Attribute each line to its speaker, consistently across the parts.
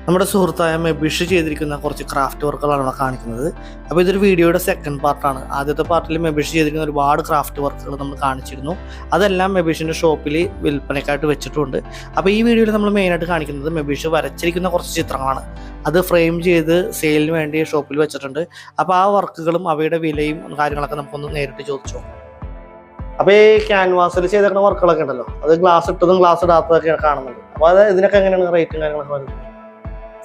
Speaker 1: നമ്മുടെ സുഹൃത്തായ മെബിഷ് ചെയ്തിരിക്കുന്ന കുറച്ച് ക്രാഫ്റ്റ് വർക്കുകളാണ് ഇവിടെ കാണിക്കുന്നത്. അപ്പോൾ ഇതൊരു വീഡിയോയുടെ സെക്കൻഡ് പാർട്ടാണ്. ആദ്യത്തെ പാർട്ടിൽ മെബിഷ് ചെയ്തിരിക്കുന്ന ഒരുപാട് ക്രാഫ്റ്റ് വർക്കുകൾ നമ്മൾ കാണിച്ചിരുന്നു. അതെല്ലാം മെബിഷിൻ്റെ ഷോപ്പിൽ വിൽപ്പനയ്ക്കായിട്ട് വെച്ചിട്ടുണ്ട്. അപ്പോൾ ഈ വീഡിയോയിൽ നമ്മൾ മെയിനായിട്ട് കാണിക്കുന്നത് മെബിഷ് വരച്ചിരിക്കുന്ന കുറച്ച് ചിത്രങ്ങളാണ്. അത് ഫ്രെയിം ചെയ്ത് സെയിലിന് വേണ്ടി ഷോപ്പിൽ വെച്ചിട്ടുണ്ട്. അപ്പോൾ ആ വർക്കുകളും അവയുടെ വിലയും കാര്യങ്ങളൊക്കെ നമുക്കൊന്ന് നേരിട്ട് ചോദിച്ചു. അപ്പോൾ ഈ ക്യാൻവാസിൽ ചെയ്തേക്കുന്ന വർക്കുകളൊക്കെ ഉണ്ടല്ലോ, അത് ഗ്ലാസ് ഇട്ടതും ഗ്ലാസ് ഇടാത്തതൊക്കെയാണ് കാണുന്നത്. അപ്പോൾ അത് ഇതിനൊക്കെ എങ്ങനെയാണ് റേറ്റും കാര്യങ്ങളൊക്കെ വരുന്നത്?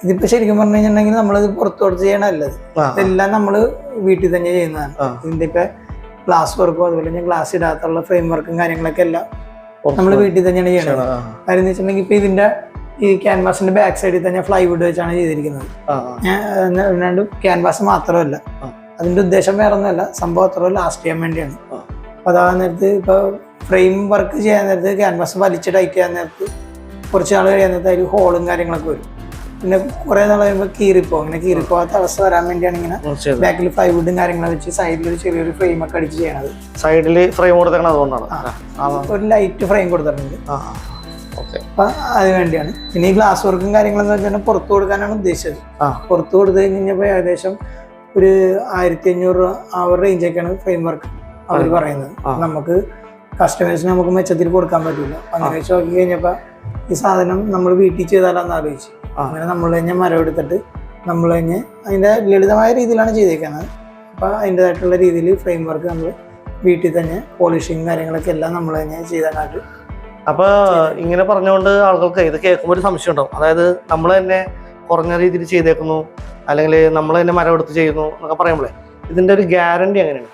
Speaker 2: ഇതിപ്പോ ശരിക്കും പറഞ്ഞു കഴിഞ്ഞിട്ടുണ്ടെങ്കിൽ നമ്മളിത് പുറത്തു കൊടുത്ത് ചെയ്യണമല്ലത്. ഇതെല്ലാം നമ്മള് വീട്ടിൽ തന്നെ ചെയ്യുന്നതാണ്. ഇതിന്റെ ഇപ്പൊ ഗ്ലാസ് വർക്കും അതുപോലെ തന്നെ ഗ്ലാസ് ഇടാത്തുള്ള ഫ്രെയിം വർക്കും കാര്യങ്ങളൊക്കെ എല്ലാം നമ്മൾ വീട്ടിൽ തന്നെയാണ് ചെയ്യണത്. കാര്യം എന്ന് വെച്ചിട്ടുണ്ടെങ്കിൽ ഇപ്പൊ ഇതിന്റെ ഈ ക്യാൻവാസിന്റെ ബാക്ക് സൈഡിൽ തന്നെ ഫ്ലൈവുഡ് വെച്ചാണ് ചെയ്തിരിക്കുന്നത്. ഞാൻ ക്യാൻവാസ് മാത്രമല്ല, അതിന്റെ ഉദ്ദേശം വേറെ ഒന്നുമല്ല, സംഭവം അത്ര ലാസ്റ്റ് ചെയ്യാൻ വേണ്ടിയാണ്. അപ്പൊ അതാ നേരത്ത് ഇപ്പൊ ഫ്രെയിം വർക്ക് ചെയ്യാൻ നേരത്ത് ക്യാൻവാസ് വലിച്ച് ടൈറ്റ് ചെയ്യാൻ നേരത്ത് കുറച്ച് നാൾ കഴിയാൻ നേരത്ത് അതിൽ ഹോളും കാര്യങ്ങളൊക്കെ വരും. പിന്നെ കുറെ നാൾ കഴിയുമ്പോൾ കീറിപ്പോ അങ്ങനെ കീറിപ്പോകാത്ത അവസ്ഥ വരാൻ വേണ്ടിയാണ് ഇങ്ങനെ ബാക്കിൽ ഫ്ലൈവുഡും കാര്യങ്ങളും വെച്ച് സൈഡിൽ ഒരു ചെറിയൊരു ഫ്രെയിം ഒക്കെ അടിച്ച് ചെയ്യണത്.
Speaker 1: സൈഡിൽ ഫ്രെയിം കൊടുത്തേക്കണത് അതുകൊണ്ടാണ്.
Speaker 2: ഒരു ലൈറ്റ് ഫ്രെയിം കൊടുത്തിട്ടുണ്ട്. അപ്പൊ അത് വേണ്ടിയാണ്. പിന്നെ ഈ ഗ്ലാസ് വർക്കും കാര്യങ്ങളെന്ന് വെച്ചാൽ പുറത്തു കൊടുക്കാനാണ് ഉദ്ദേശിച്ചത്. പുറത്തു കൊടുത്തു കഴിഞ്ഞപ്പോൾ ഏകദേശം ഒരു 1500 രൂപ ആ ഒരു റേഞ്ചൊക്കെയാണ് ഫ്രെയിം വർക്ക് അവർ പറയുന്നത്. നമുക്ക് കസ്റ്റമേഴ്സിന് നമുക്ക് മെച്ചത്തിൽ കൊടുക്കാൻ പറ്റില്ല. അങ്ങനെ വെച്ച് നോക്കി കഴിഞ്ഞപ്പോ ഈ സാധനം നമ്മൾ വീട്ടിൽ ചെയ്താലാന്ന് ആലോചിച്ചു. അങ്ങനെ നമ്മൾ തന്നെ മരം എടുത്തിട്ട് നമ്മൾ തന്നെ അതിൻ്റെ ലളിതമായ രീതിയിലാണ് ചെയ്തേക്കുന്നത്. അപ്പോൾ അതിൻ്റെതായിട്ടുള്ള രീതിയിൽ ഫ്രെയിം വർക്ക് നമ്മൾ വീട്ടിൽ തന്നെ പോളിഷിങ് കാര്യങ്ങളൊക്കെ എല്ലാം നമ്മൾ തന്നെ ചെയ്താനായിട്ട്.
Speaker 1: അപ്പോൾ ഇങ്ങനെ പറഞ്ഞുകൊണ്ട് ആളുകൾക്ക് ഇത് കേൾക്കുമ്പോൾ ഒരു സംശയം ഉണ്ടാവും. അതായത് നമ്മൾ തന്നെ കുറഞ്ഞ രീതിയിൽ ചെയ്തേക്കുന്നു, അല്ലെങ്കിൽ നമ്മൾ തന്നെ മരം എടുത്ത് ചെയ്യുന്നു എന്നൊക്കെ പറയുമ്പോഴേ ഇതിൻ്റെ ഒരു ഗ്യാരണ്ടി എങ്ങനെയാണ്?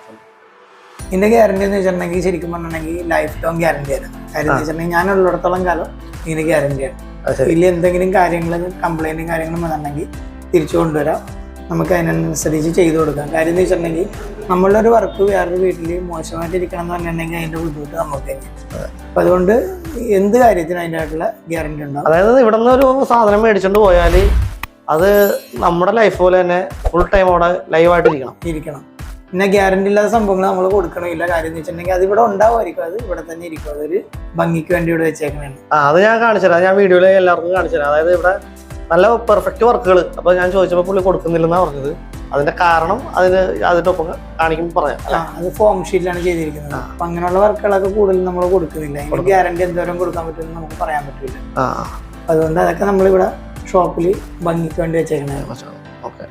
Speaker 2: ഇതിൻ്റെ ഗ്യാരണ്ടി എന്ന് വെച്ചിട്ടുണ്ടെങ്കിൽ ശരിക്കും പറഞ്ഞിട്ടുണ്ടെങ്കിൽ ലൈഫ് ലോങ് ഗ്യാരണ്ടിയാണ്. കാര്യം എന്ന് വെച്ചിട്ടുണ്ടെങ്കിൽ ഞാനുള്ളിടത്തോളം കാലം ഇതിന് ഗ്യാരണ്ടിയാണ്. ഇതിൽ എന്തെങ്കിലും കാര്യങ്ങൾ കംപ്ലൈൻറ്റും കാര്യങ്ങളും വന്നിട്ടുണ്ടെങ്കിൽ തിരിച്ചു കൊണ്ടുവരാം, നമുക്ക് അതിനനുസരിച്ച് ചെയ്തു കൊടുക്കാം. കാര്യം എന്ന് വെച്ചിട്ടുണ്ടെങ്കിൽ നമ്മളുടെ ഒരു വർക്ക് വേറൊരു വീട്ടിൽ മോശമായിട്ടിരിക്കണം എന്ന് പറഞ്ഞിട്ടുണ്ടെങ്കിൽ അതിൻ്റെ ബുദ്ധിമുട്ട് നമുക്ക് തന്നെയാണ്. അപ്പം അതുകൊണ്ട് എന്ത് കാര്യത്തിനും അതിൻ്റെതായിട്ടുള്ള ഗ്യാരണ്ടി ഉണ്ടാവും.
Speaker 1: അതായത് ഇവിടെ നിന്ന് ഒരു സാധനം മേടിച്ചുകൊണ്ട് പോയാൽ അത് നമ്മുടെ ലൈഫ് പോലെ തന്നെ ഫുൾ ടൈം അവിടെ ലൈവായിട്ടിരിക്കണം. പിന്നെ ഗ്യാരണ്ടി ഇല്ലാത്ത സംഭവങ്ങൾ നമ്മൾ കൊടുക്കണമില്ല. കാര്യം എന്ന് വെച്ചിട്ടുണ്ടെങ്കിൽ അത് ഇവിടെ ഉണ്ടാവുമായിരിക്കും, അത് ഇവിടെ തന്നെ ഇരിക്കും. അതൊരു ഭംഗിക്ക് വേണ്ടി ഇവിടെ വെച്ചേക്കണേ. അത് ഞാൻ കാണിച്ചുതരാം, ഞാൻ വീഡിയോയിൽ എല്ലാവർക്കും കാണിച്ചുതരാം. അതായത് ഇവിടെ നല്ല പെർഫെക്റ്റ് വർക്കുകൾ. അപ്പോൾ ഞാൻ ചോദിച്ചപ്പോൾ പുള്ളി കൊടുക്കുന്നില്ലെന്നാണ് പറഞ്ഞത്. അതിന്റെ കാരണം അതിന്റെ ഒപ്പം കാണിക്കുമ്പോൾ പറയാം.
Speaker 2: അത് ഫോം ഷീറ്റിലാണ് ചെയ്തിരിക്കുന്നത്. അപ്പൊ അങ്ങനെയുള്ള വർക്കുകളൊക്കെ കൂടുതൽ നമ്മൾ കൊടുക്കുന്നില്ല. അതിന്റെ ഗ്യാരണ്ടി എന്തോരം കൊടുക്കാൻ പറ്റുമെന്ന് നമുക്ക് പറയാൻ പറ്റില്ല. അതുകൊണ്ട് അതൊക്കെ നമ്മളിവിടെ ഷോപ്പിൽ ഭംഗിക്ക് വേണ്ടി വെച്ചേക്കണേ.
Speaker 1: ഓക്കെ,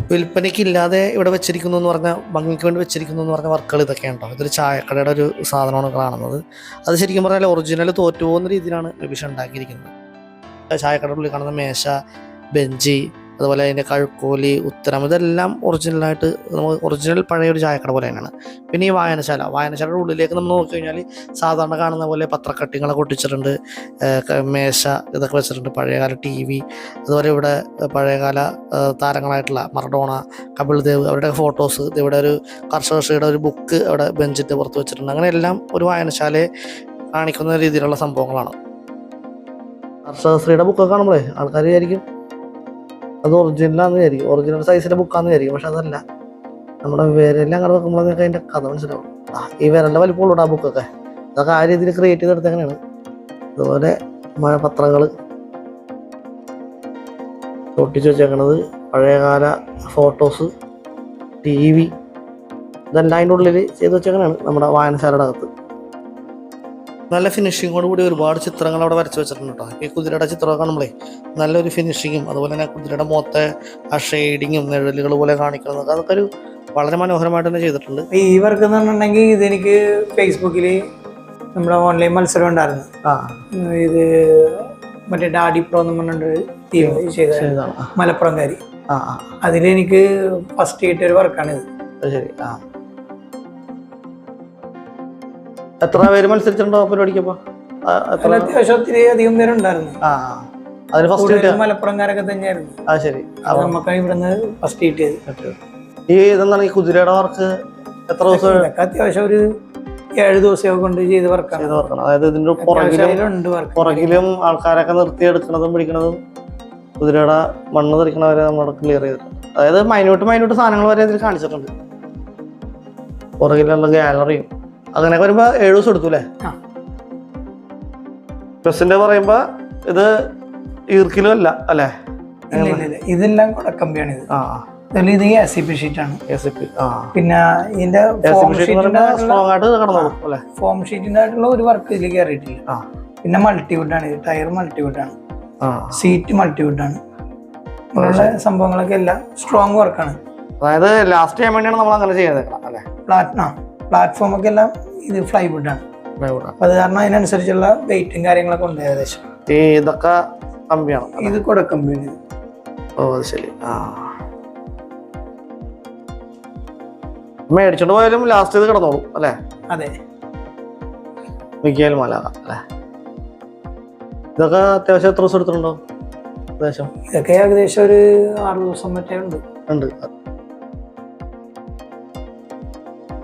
Speaker 1: വിൽപ്പനയ്ക്കില്ലാതെ ഇവിടെ വെച്ചിരിക്കുന്നു എന്ന് പറഞ്ഞാൽ ഭംഗിക്ക് വേണ്ടി വെച്ചിരിക്കുന്നു എന്ന് പറഞ്ഞ വർക്കുകൾ ഇതൊക്കെ ഉണ്ടോ? ഇതൊരു ചായക്കടയുടെ ഒരു സാധനമാണ് കാണുന്നത്. അത് ശരിക്കും പറഞ്ഞാൽ ഒറിജിനൽ തോറ്റു പോകുന്ന രീതിയിലാണ് മെബിഷ് ഉണ്ടാക്കിയിരിക്കുന്നത്. ചായക്കടയുടെ ഉള്ളിൽ കാണുന്ന മേശ, ബെഞ്ച്, അതുപോലെ അതിൻ്റെ കഴുക്കോലി, ഉത്തരം, ഇതെല്ലാം ഒറിജിനലായിട്ട് നമുക്ക് ഒറിജിനൽ പഴയ ഒരു ചായക്കട പോലെ തന്നെയാണ്. പിന്നെ ഈ വായനശാലയുടെ ഉള്ളിലേക്ക് നമ്മൾ നോക്കി കഴിഞ്ഞാൽ സാധാരണ കാണുന്ന പോലെ പത്രക്കട്ടിങ്ങളൊക്കെ ഒട്ടിച്ചിട്ടുണ്ട്, മേശ ഇതൊക്കെ വെച്ചിട്ടുണ്ട്, പഴയകാല TV, അതുപോലെ ഇവിടെ പഴയകാല താരങ്ങളായിട്ടുള്ള മറഡോണ, കപിൽ ദേവ്, അവരുടെ ഫോട്ടോസ്, ഇവിടെ ഒരു കർഷകശ്രീയുടെ ഒരു ബുക്ക് അവിടെ ബെഞ്ചിൻ്റെ പുറത്ത് വെച്ചിട്ടുണ്ട്. അങ്ങനെ എല്ലാം ഒരു വായനശാലയെ കാണിക്കുന്ന രീതിയിലുള്ള സംഭവങ്ങളാണ്. കർഷകശ്രീയുടെ ബുക്കൊക്കെ കാണുമ്പോഴേ ആൾക്കാർ വിചാരിക്കും അത് ഒറിജിനലാന്ന് വിചാരിക്കും, ഒറിജിനൽ സൈസിൻ്റെ ബുക്കാന്ന് വിചാരിക്കും. പക്ഷെ അതല്ല, നമ്മുടെ വിരലിൽ അങ്ങനെ വെക്കുമ്പോഴൊക്കെ അതിൻ്റെ കഥ മനസ്സിലാവും. ഈ വിരലിൻ്റെ വലിപ്പമുള്ള ആ ബുക്കൊക്കെ അതൊക്കെ ആ രീതിയിൽ ക്രിയേറ്റ് ചെയ്തെടുത്തങ്ങനെയാണ്. അതുപോലെ പത്രങ്ങൾ ഒട്ടിച്ച് വെച്ചേക്കണത്, പഴയകാല ഫോട്ടോസ്, TV, ഇതെല്ലാം അതിൻ്റെ ഉള്ളിൽ ചെയ്ത് വെച്ചേക്കണാണ് നമ്മുടെ വായനശാലയുടെ അകത്ത്. നല്ല ഫിനിഷിങ്ങോട് കൂടി ഒരുപാട് ചിത്രങ്ങൾ അവിടെ വരച്ച് വെച്ചിട്ടുണ്ട് കേട്ടോ. ഈ കുതിരയുടെ ചിത്രമൊക്കെ കാണുമ്പോഴേ നല്ലൊരു ഫിനിഷിങ്ങും അതുപോലെ തന്നെ കുതിരയുടെ മൊത്തത്തെ ആ ഷെയ്ഡിങ്ങും നിഴലുകൾ പോലെ കാണിക്കുന്നത് അതൊക്കെ ഒരു വളരെ മനോഹരമായിട്ട് തന്നെ ചെയ്തിട്ടുണ്ട്.
Speaker 2: ഈ വർക്ക് എന്ന് പറഞ്ഞിട്ടുണ്ടെങ്കിൽ ഇതെനിക്ക് ഫേസ്ബുക്കിൽ നമ്മുടെ ഓൺലൈൻ മത്സരം ഉണ്ടായിരുന്നു. ഇത് മറ്റേ ഡാഡി പ്രോ എന്ന് പറഞ്ഞിട്ടൊരു ടീം ചെയ്തതാണ്, മലപ്പുറംകാരി. അതിലെനിക്ക് ഫസ്റ്റ് കിട്ടിയൊരു വർക്കാണിത്.
Speaker 1: ശരി. എത്ര പേര് മത്സരിച്ചിട്ടുണ്ടോ പരിപാടിക്കപ്പോ?
Speaker 2: അത്യാവശ്യം ഒത്തിരി അധികം പേരുണ്ടായിരുന്നു.
Speaker 1: അതിന് ഫസ്റ്റ്
Speaker 2: മലപ്പുറംകാരൊക്കെ തന്നെയായിരുന്നു.
Speaker 1: ശരി,
Speaker 2: നമുക്ക് ഇവിടുന്ന് ഫസ്റ്റ് കിട്ടിയത്.
Speaker 1: ഈ ഇതെന്താണ് ഈ കുതിരയുടെ വർക്ക്? എത്ര ദിവസം?
Speaker 2: അത്യാവശ്യം ഒരു 7 ദിവസമൊക്കെ കൊണ്ട് ചെയ്ത് വർക്കാണ്.
Speaker 1: അതായത് ഇതിന്റെ പുറകിലും ആൾക്കാരൊക്കെ നിർത്തിയെടുക്കണതും പിടിക്കണതും കുതിരയുടെ മണ്ണ് തെറിക്കണവരെ നമ്മൾ ക്ലിയർ ചെയ്തിട്ടുണ്ട്. അതായത് മൈന്യൂട്ട് സാധനങ്ങൾ വരെ ഇതിൽ കാണിച്ചിട്ടുണ്ട്. പുറകിലുള്ള ഗാലറിയും അങ്ങനെയൊക്കെ വരുമ്പോ 7 ദിവസം എടുത്തു അല്ലേ? ബസ്സിന്റെ പറയുമ്പോ ഇത് ഈർക്കിലും അല്ല അല്ലേ?
Speaker 2: ഇല്ല ഇതെല്ലാം കുടക്കമ്പിയാണ്. ഇത് ഇത് ACP ഷീറ്റാണ്. പിന്നെ ഇതിന്റെ ഫോം ഷീറ്റിന്റെ ആയിട്ടുള്ള ഒരു വർക്ക് ഇതിൽ കയറിയിട്ടില്ല. പിന്നെ മൾട്ടിവുഡ് ആണ്, ടയർ മൾട്ടിവുഡ് ആണ്, സീറ്റ് മൾട്ടിവുഡ് ആണ്. അങ്ങനെയുള്ള സംഭവങ്ങളൊക്കെ എല്ലാം സ്ട്രോങ് വർക്കാണ്.
Speaker 1: അതായത് ലാസ്റ്റ് ചെയ്യാൻ വേണ്ടിയാണ് നമ്മൾ അങ്ങനെ ചെയ്യുന്നത്.
Speaker 2: പ്ലാറ്റ്ഫോം ഒക്കെ എല്ലാം ഇത് ഫ്ലൈവുഡ് ആണ്. അത് കാരണം അതിനനുസരിച്ചുള്ള വെയിറ്റും കാര്യങ്ങളൊക്കെ ഉണ്ട്. ഏകദേശം
Speaker 1: ഇതൊക്കെ കമ്പിയാണ്,
Speaker 2: ഇത് കുടക്കമ്പിയാണ്.
Speaker 1: ഓ അത് ശരി. മേടിച്ചോണ്ട് പോയാലും ലാസ്റ്റ് ഇത് കിടന്നോളൂ അല്ലേ?
Speaker 2: അതെ,
Speaker 1: മിക്കയാലും മല അല്ലേ? ഇതൊക്കെ അത്യാവശ്യം എത്ര ദിവസം എടുത്തിട്ടുണ്ടോ?
Speaker 2: ഇതൊക്കെ ഏകദേശം ഒരു 6 ദിവസം മറ്റേ ഉണ്ട്.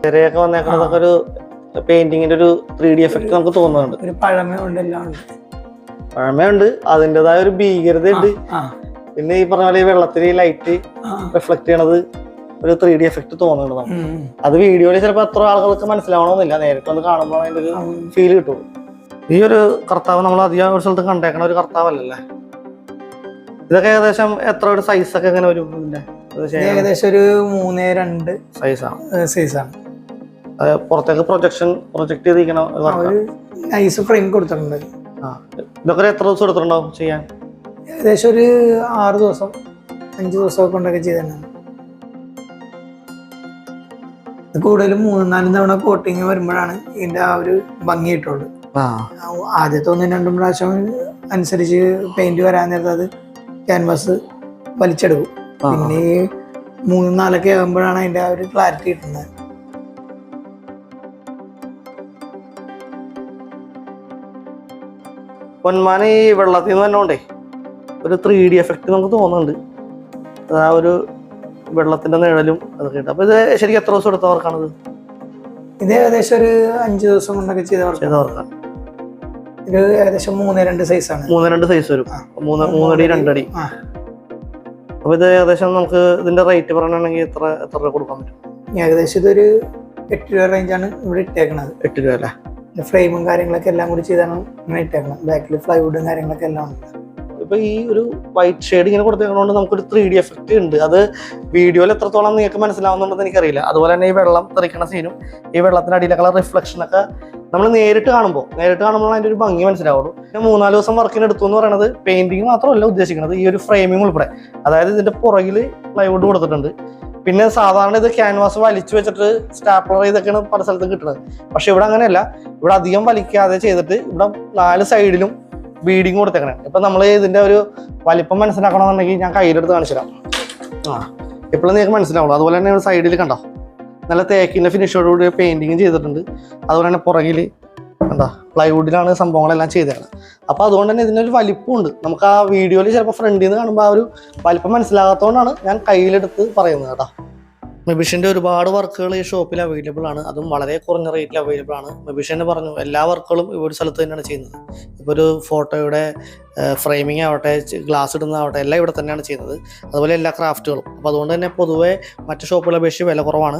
Speaker 1: ചെറിയൊക്കെ വന്നേക്കുന്നതൊക്കെ ഒരു പെയിന്റിങ്ങിന്റെ ഒരു 3D എഫക്ട് നമുക്ക് തോന്നുന്നുണ്ട്.
Speaker 2: ഒരു പഴമയുണ്ട്, എല്ലാം ഉണ്ട്.
Speaker 1: പഴമയുണ്ട്, അതിൻ്റെതായ ഒരു ഭീകരത ഉണ്ട്. പിന്നെ ഈ പറഞ്ഞ പോലെ ഈ വെള്ളത്തിൽ ലൈറ്റ് റിഫ്ലക്ട് ചെയ്യണത് ഒരു 3D എഫക്ട് തോന്നുന്നുണ്ട് നമുക്ക്. അത് വീഡിയോയിൽ ചിലപ്പോൾ എത്ര ആളുകൾക്ക് മനസ്സിലാവണമെന്നില്ല, നേരിട്ട് വന്ന് കാണുമ്പോൾ അതിന്റെ ഒരു ഫീൽ കിട്ടും. ഈ ഒരു കർത്താവ് നമ്മൾ അധികം ഒരു സ്ഥലത്ത് കണ്ടേക്കണ ഒരു കർത്താവല്ലേ? ഇതൊക്കെ ഏകദേശം എത്ര ഒരു സൈസൊക്കെ എങ്ങനെ വരും?
Speaker 2: ഏകദേശം ഒരു 3.2 സൈസാണ്.
Speaker 1: പുറത്തേക്ക് പ്രൊജക്ട് ചെയ്തിരിക്കണ
Speaker 2: നൈസ് ഫ്രെയിം കൊടുത്തിട്ടുണ്ട്.
Speaker 1: ഇതൊക്കെ എത്ര ദിവസം എടുത്തിട്ടുണ്ടാവും ചെയ്യാൻ?
Speaker 2: ഏകദേശം ഒരു 6 ദിവസം 5 ദിവസമൊക്കെ കൊണ്ടൊക്കെ ചെയ്തിട്ടുണ്ടാണ്. കൂടുതലും 3-4 തവണ കോട്ടിങ് വരുമ്പോഴാണ് ഇതിന്റെ ആ ഒരു ഭംഗി കിട്ടുള്ളൂ. ആദ്യത്തെ 1-2 പ്രാവശ്യം അനുസരിച്ച് പെയിന്റ് വരാൻ നേരത്തെ അത് ക്യാൻവാസ് വലിച്ചെടുക്കും. പിന്നെ 3-4 ആകുമ്പോഴാണ് അതിന്റെ ആ ഒരു ക്ലാരിറ്റി കിട്ടുന്നത്.
Speaker 1: പൊന്മാൻ ഈ വെള്ളത്തിൽ നിന്ന് തന്നെ ഒരു 3D എഫക്ട് നമുക്ക് തോന്നുന്നുണ്ട്. ആ ഒരു വെള്ളത്തിന്റെ നിഴലും അതൊക്കെ ഉണ്ട്. അപ്പൊ ഇത് ശരിക്കും എത്ര ദിവസം എടുത്തവർക്കാണിത്?
Speaker 2: ഇത് ഏകദേശം ഒരു 5 ദിവസം കൊണ്ടൊക്കെ ചെയ്തവർക്കാണ്. ഇത് ഏകദേശം 3.2 സൈസാണ്.
Speaker 1: 3.2 സൈസ് വരും, 3 അടി 2 അടി. അപ്പൊ ഇത് ഏകദേശം നമുക്ക് ഇതിന്റെ റേറ്റ് പറയണമെങ്കിൽ എത്ര രൂപ കൊടുക്കാൻ പറ്റും?
Speaker 2: ഏകദേശം ഇതൊരു 8 രൂപ റേഞ്ചാണ് ഇവിടെ ഇട്ടേക്കണത്.
Speaker 1: 8 രൂപ അല്ലേ?
Speaker 2: ഫ്രെയിമും കാര്യങ്ങളൊക്കെ എല്ലാം കൂടി ചെയ്താണ് ഇങ്ങനെ ഇട്ടേക്കണം. ബാക്കിൽ ഫ്ലൈവുഡും കാര്യങ്ങളൊക്കെ എല്ലാം ഉണ്ട്.
Speaker 1: ഇപ്പൊ ഈ ഒരു വൈറ്റ് ഷെയ്ഡ് ഇങ്ങനെ കൊടുത്തേക്കുന്നതുകൊണ്ട് നമുക്കൊരു 3D എഫക്ട് ഉണ്ട്. അത് വീഡിയോയിൽ എത്രത്തോളം നിങ്ങൾക്ക് മനസ്സിലാവുന്നുണ്ടെന്ന് എനിക്കറിയില്ല. അതുപോലെ തന്നെ ഈ വെള്ളം തെറിക്കണ സീനും ഈ വെള്ളത്തിന്റെ അടിയിലൊക്കെ റിഫ്ലക്ഷനൊക്കെ നമ്മൾ നേരിട്ട് കാണുമ്പോൾ അതിന്റെ ഒരു ഭംഗി മനസ്സിലാവുള്ളൂ. പിന്നെ 3-4 ദിവസം വർക്കിന് എടുത്തു എന്ന് പറയുന്നത് പെയിന്റിങ് മാത്രമല്ല ഉദ്ദേശിക്കുന്നത്, ഈ ഒരു ഫ്രെയിമിങ് ഉൾപ്പെടെ. അതായത് ഇതിന്റെ പുറകിൽ പ്ലൈവുഡ് കൊടുത്തിട്ടുണ്ട്. പിന്നെ സാധാരണ ഇത് ക്യാൻവാസ് വലിച്ചു വെച്ചിട്ട് സ്റ്റാപ്ലർ ചെയ്തൊക്കെയാണ് പല സ്ഥലത്തും കിട്ടുന്നത്. പക്ഷെ ഇവിടെ അങ്ങനെയല്ല, ഇവിടെ അധികം വലിക്കാതെ ചെയ്തിട്ട് ഇവിടെ 4 സൈഡിലും ബീഡിങ് കൊടുത്തേക്കണേ. ഇപ്പൊ നമ്മൾ ഇതിന്റെ ഒരു വലിപ്പം മനസ്സിലാക്കണമെന്നുണ്ടെങ്കിൽ ഞാൻ കയ്യിലെടുത്ത് കാണിച്ചു തരാം. ഇപ്പോഴും നിങ്ങൾക്ക് മനസ്സിലാവുള്ളൂ. അതുപോലെ തന്നെ സൈഡിൽ കണ്ടോ, നല്ല തേക്കിന്റെ ഫിനിഷോടുകൂടി പെയിന്റിങ് ചെയ്തിട്ടുണ്ട്. അതുപോലെ തന്നെ പുറകിൽ കണ്ടോ പ്ലൈവുഡിലാണ് സംഭവങ്ങളെല്ലാം ചെയ്തതാണ്. അപ്പോൾ അതുകൊണ്ട് തന്നെ ഇതിനൊരു വലിപ്പമുണ്ട്. നമുക്ക് ആ വീഡിയോയിൽ ചിലപ്പോൾ ഫ്രണ്ടിൽ നിന്ന് കാണുമ്പോൾ ആ ഒരു വലിപ്പം മനസ്സിലാകാത്തതുകൊണ്ടാണ് ഞാൻ കയ്യിലെടുത്ത് പറയുന്നത് കേട്ടോ. മെബിഷിൻ്റെ ഒരുപാട് വർക്കുകൾ ഈ ഷോപ്പിൽ അവൈലബിൾ ആണ്. അതും വളരെ കുറഞ്ഞ റേറ്റിൽ അവൈലബിൾ ആണ്. മെബിഷന് പറഞ്ഞു എല്ലാ വർക്കുകളും ഒരു സ്ഥലത്ത് തന്നെയാണ് ചെയ്യുന്നത്. ഇപ്പോൾ ഒരു ഫോട്ടോയുടെ ഫ്രെയിമിങ് ആവട്ടെ, ഗ്ലാസ് ഇടുന്നതാവട്ടെ, എല്ലാം ഇവിടെ തന്നെയാണ് ചെയ്യുന്നത്. അതുപോലെ എല്ലാ ക്രാഫ്റ്റുകളും. അപ്പോൾ അതുകൊണ്ട് തന്നെ പൊതുവെ മറ്റ് ഷോപ്പുകളെ അപേക്ഷിച്ച് വില കുറവാണ്.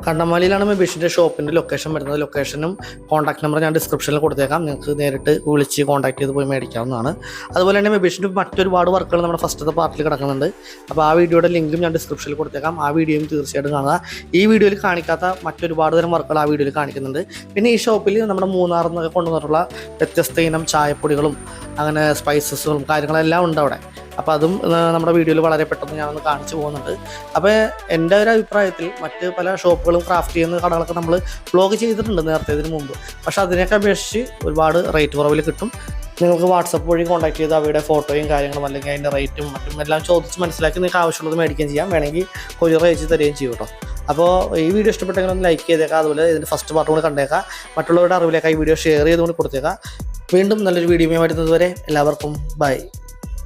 Speaker 1: കണ്ടമാലിയിലാണ് മെബിഷിൻ്റെ ഷോപ്പിൻ്റെ ലൊക്കേഷൻ വരുന്നത്. ലൊക്കേഷനും കോൺടാക്ട് നമ്പർ ഞാൻ ഡിസ്ക്രിപ്ഷനിൽ കൊടുത്തേക്കാം. നിങ്ങൾക്ക് നേരിട്ട് വിളിച്ച് കോൺടാക്ട് ചെയ്ത് പോയി മേടിക്കാവുന്നതാണ്. അതുപോലെ തന്നെ മെബിഷിൻ്റെ മറ്റൊരുപാട് വർക്കുകൾ നമ്മുടെ ഫസ്റ്റത്തെ പാർട്ടിൽ കിടക്കുന്നുണ്ട്. അപ്പോൾ ആ വീഡിയോയുടെ ലിങ്കും ഞാൻ ഡിസ്ക്രിപ്ഷനിൽ കൊടുത്തേക്കാം. ആ വീഡിയോയും തീർച്ചയായിട്ടും കാണുക. ഈ വീഡിയോയിൽ കാണിക്കാത്ത മറ്റൊരുപാട് തരം വർക്കുകൾ ആ വീഡിയോയിൽ കാണിക്കുന്നുണ്ട്. പിന്നെ ഈ ഷോപ്പിൽ നമ്മുടെ മൂന്നാറിൽ നിന്നൊക്കെ കൊണ്ടുവന്നിട്ടുള്ള വ്യത്യസ്ത ഇനം ചായപ്പൊടികളും അങ്ങനെ സ്പൈസസുകളും കാര്യങ്ങളെല്ലാം ഉണ്ട് അവിടെ. അപ്പോൾ അതും നമ്മുടെ വീഡിയോയിൽ വളരെ പെട്ടെന്ന് ഞാനൊന്ന് കാണിച്ചു പോകുന്നുണ്ട്. അപ്പോൾ എൻ്റെ ഒരു അഭിപ്രായത്തിൽ മറ്റ് പല ഷോപ്പുകളും ക്രാഫ്റ്റ് ചെയ്യുന്ന കടകളൊക്കെ നമ്മൾ വ്ലോഗ് ചെയ്തിട്ടുണ്ട് നേരത്തെ ഇതിന് മുമ്പ്. പക്ഷേ അതിനൊക്കെ അപേക്ഷിച്ച് ഒരുപാട് റേറ്റ് കുറവിൽ കിട്ടും. നിങ്ങൾക്ക് വാട്സപ്പ് വഴി കോൺടാക്ട് ചെയ്ത് അവയുടെ ഫോട്ടോയും കാര്യങ്ങളും അല്ലെങ്കിൽ അതിൻ്റെ റേറ്റും മറ്റും എല്ലാം ചോദിച്ച് മനസ്സിലാക്കി നിങ്ങൾക്ക് ആവശ്യമുള്ളത് മേടിക്കുകയും ചെയ്യാം. വേണമെങ്കിൽ കൊറിയർ അയച്ച് തരികയും ചെയ്യും കേട്ടോ. അപ്പോൾ ഈ വീഡിയോ ഇഷ്ടപ്പെട്ടെങ്കിൽ ഒന്ന് ലൈക്ക് ചെയ്തേക്കാം. അതുപോലെ ഇതിൻ്റെ ഫസ്റ്റ് പാർട്ട് കൂടി കണ്ടേക്കാം. മറ്റുള്ളവരുടെ അറിവിലേക്ക് ഈ വീഡിയോ ഷെയർ ചെയ്തുകൊണ്ട് കൊടുത്തേക്കാം. വീണ്ടും നല്ലൊരു വീഡിയോയുമായി വരുന്നത് വരെ എല്ലാവർക്കും ബൈ.